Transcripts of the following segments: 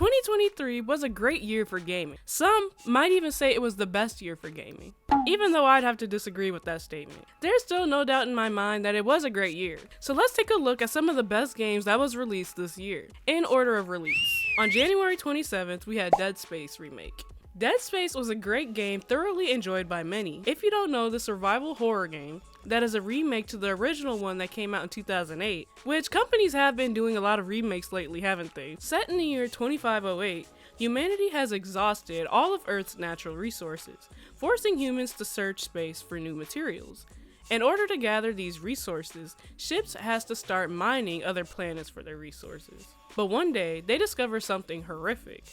2023 was a great year for gaming. Some might even say it was the best year for gaming, even though I'd have to disagree with that statement. There's still no doubt in my mind that it was a great year. So let's take a look at some of the best games that was released this year, in order of release. On January 27th, we had Dead Space Remake. Dead Space was a great game thoroughly enjoyed by many. If you don't know, the survival horror game that is a remake to the original one that came out in 2008, which companies have been doing a lot of remakes lately, haven't they? Set in the year 2508, humanity has exhausted all of Earth's natural resources, forcing humans to search space for new materials. In order to gather these resources, ships has to start mining other planets for their resources. But one day, they discover something horrific.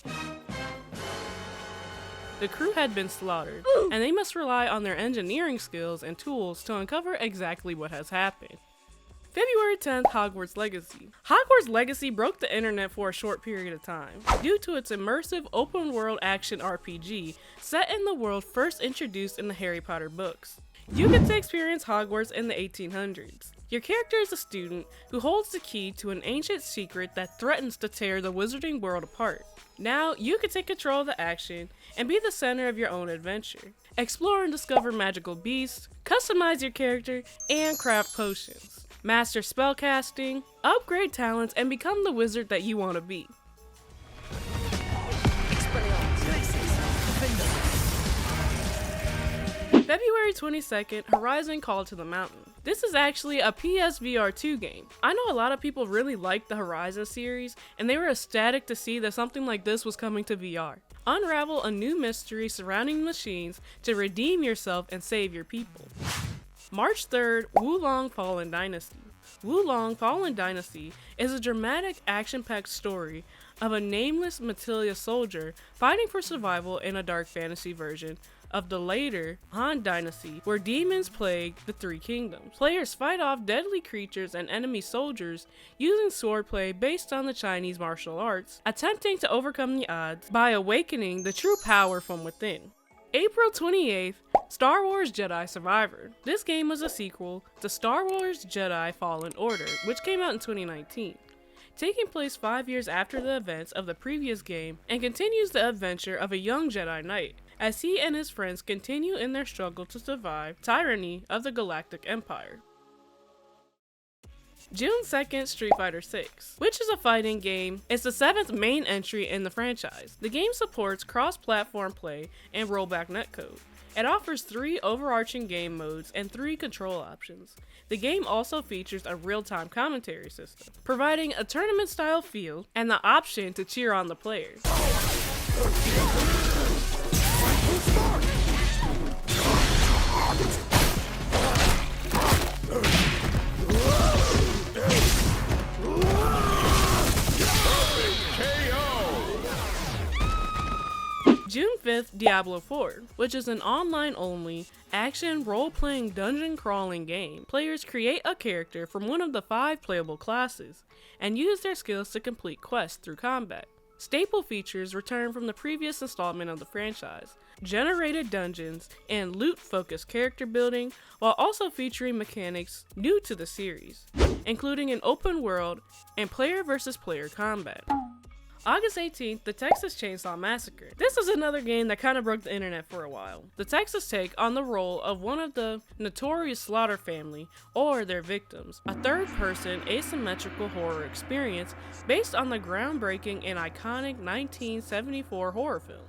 The crew had been slaughtered, and they must rely on their engineering skills and tools to uncover exactly what has happened. February 10th, Hogwarts Legacy. Hogwarts Legacy broke the internet for a short period of time, due to its immersive open-world action RPG set in the world first introduced in the Harry Potter books. You get to experience Hogwarts in the 1800s. Your character is a student who holds the key to an ancient secret that threatens to tear the wizarding world apart. Now, you can take control of the action and be the center of your own adventure. Explore and discover magical beasts, customize your character, and craft potions. Master spellcasting, upgrade talents, and become the wizard that you want to be. February 22nd, Horizon Call to the Mountain. This is actually a PSVR 2 game. I know a lot of people really liked the Horizon series, and they were ecstatic to see that something like this was coming to VR. Unravel a new mystery surrounding machines to redeem yourself and save your people. March 3rd, Wulong Fallen Dynasty. Wulong Fallen Dynasty is a dramatic, action-packed story of a nameless Matilda soldier fighting for survival in a dark fantasy version of the later Han Dynasty, where demons plague the Three Kingdoms. Players fight off deadly creatures and enemy soldiers using swordplay based on the Chinese martial arts, attempting to overcome the odds by awakening the true power from within. April 28th, Star Wars Jedi Survivor. This game was a sequel to Star Wars Jedi Fallen Order, which came out in 2019. Taking place 5 years after the events of the previous game, and continues the adventure of a young Jedi Knight, as he and his friends continue in their struggle to survive tyranny of the Galactic Empire. June 2nd, Street Fighter 6, which is a fighting game. It's the 7th main entry in the franchise. The game supports cross-platform play and rollback netcode. It offers 3 overarching game modes and 3 control options. The game also features a real-time commentary system, providing a tournament-style feel and the option to cheer on the players. June 5th, Diablo 4, which is an online-only, action role-playing dungeon-crawling game. Players create a character from one of the 5 playable classes, and use their skills to complete quests through combat. Staple features return from the previous installment of the franchise, generated dungeons, and loot-focused character building, while also featuring mechanics new to the series, including an open world and player versus player combat. August 18th, The Texas Chainsaw Massacre. This is another game that kind of broke the internet for a while. The Texas take on the role of one of the notorious Slaughter family, or their victims, a third-person asymmetrical horror experience based on the groundbreaking and iconic 1974 horror film.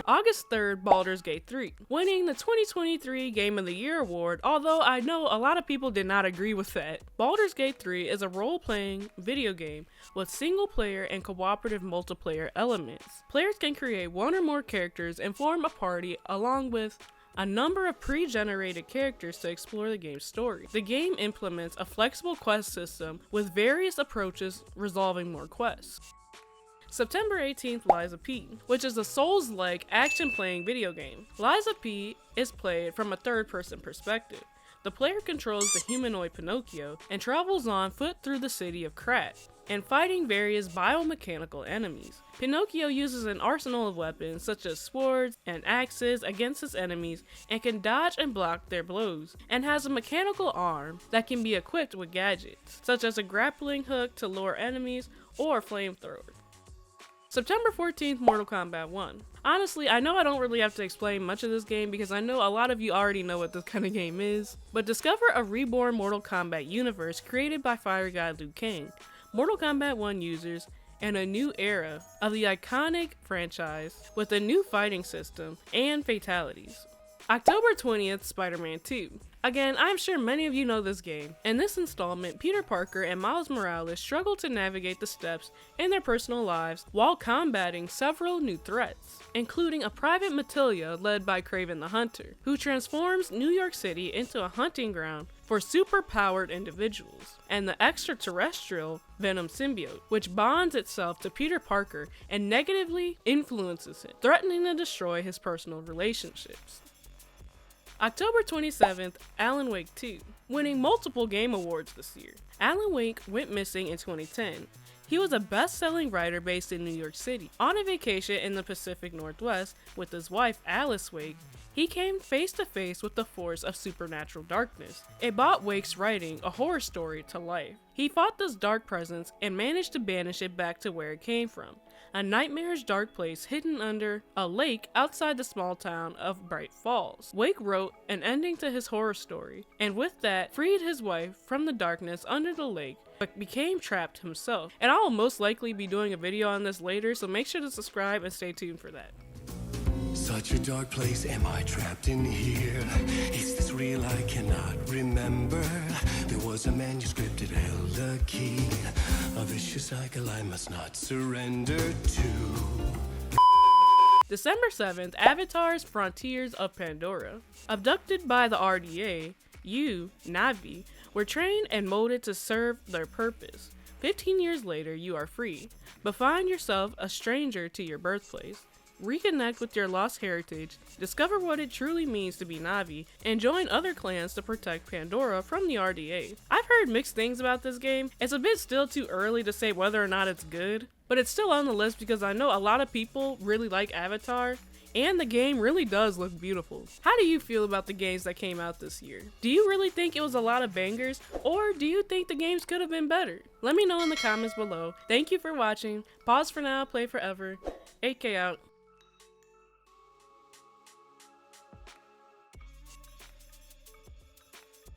August 3rd, Baldur's Gate 3, winning the 2023 Game of the Year award, although I know a lot of people did not agree with that. Baldur's Gate 3 is a role-playing video game with single-player and cooperative multiplayer elements. Players can create one or more characters and form a party along with a number of pre-generated characters to explore the game's story. The game implements a flexible quest system with various approaches resolving more quests. September 18th, Lies of P, which is a Souls-like action-playing video game. Lies of P is played from a third-person perspective. The player controls the humanoid Pinocchio and travels on foot through the city of Krat, and fighting various biomechanical enemies. Pinocchio uses an arsenal of weapons such as swords and axes against his enemies and can dodge and block their blows, and has a mechanical arm that can be equipped with gadgets, such as a grappling hook to lure enemies or a flamethrower. September 14th, Mortal Kombat 1. Honestly, I know I don't really have to explain much of this game because I know a lot of you already know what this kind of game is, but discover a reborn Mortal Kombat universe created by Fire God Liu Kang, Mortal Kombat 1 users, and a new era of the iconic franchise with a new fighting system and fatalities. October 20th, Spider-Man 2. Again, I'm sure many of you know this game. In this installment, Peter Parker and Miles Morales struggle to navigate the steps in their personal lives while combating several new threats, including a private Matilda led by Kraven the Hunter, who transforms New York City into a hunting ground for super-powered individuals, and the extraterrestrial Venom symbiote, which bonds itself to Peter Parker and negatively influences him, threatening to destroy his personal relationships. October 27th, Alan Wake 2, winning multiple game awards this year. Alan Wake went missing in 2010. He was a best-selling writer based in New York City. On a vacation in the Pacific Northwest with his wife Alice Wake, he came face to face with the force of supernatural darkness. It brought Wake's writing a horror story to life. He fought this dark presence and managed to banish it back to where it came from, a nightmarish dark place hidden under a lake outside the small town of Bright Falls. Wake wrote an ending to his horror story, and with that, freed his wife from the darkness under the lake, but became trapped himself. And I will most likely be doing a video on this later, so make sure to subscribe and stay tuned for that. Such a dark place, am I trapped in here? Is this real? I cannot remember. There was a manuscript, it held a key. A vicious cycle I must not surrender to. December 7th, Avatar's Frontiers of Pandora. Abducted by the RDA, you, Navi, were trained and molded to serve their purpose. 15 years later, you are free, but find yourself a stranger to your birthplace. Reconnect with your lost heritage, discover what it truly means to be Navi, and join other clans to protect Pandora from the RDA. I've heard mixed things about this game. It's a bit still too early to say whether or not it's good, but it's still on the list because I know a lot of people really like Avatar, and the game really does look beautiful. How do you feel about the games that came out this year? Do you really think it was a lot of bangers, or do you think the games could have been better? Let me know in the comments below. Thank you for watching. Pause for now, play forever. AK out.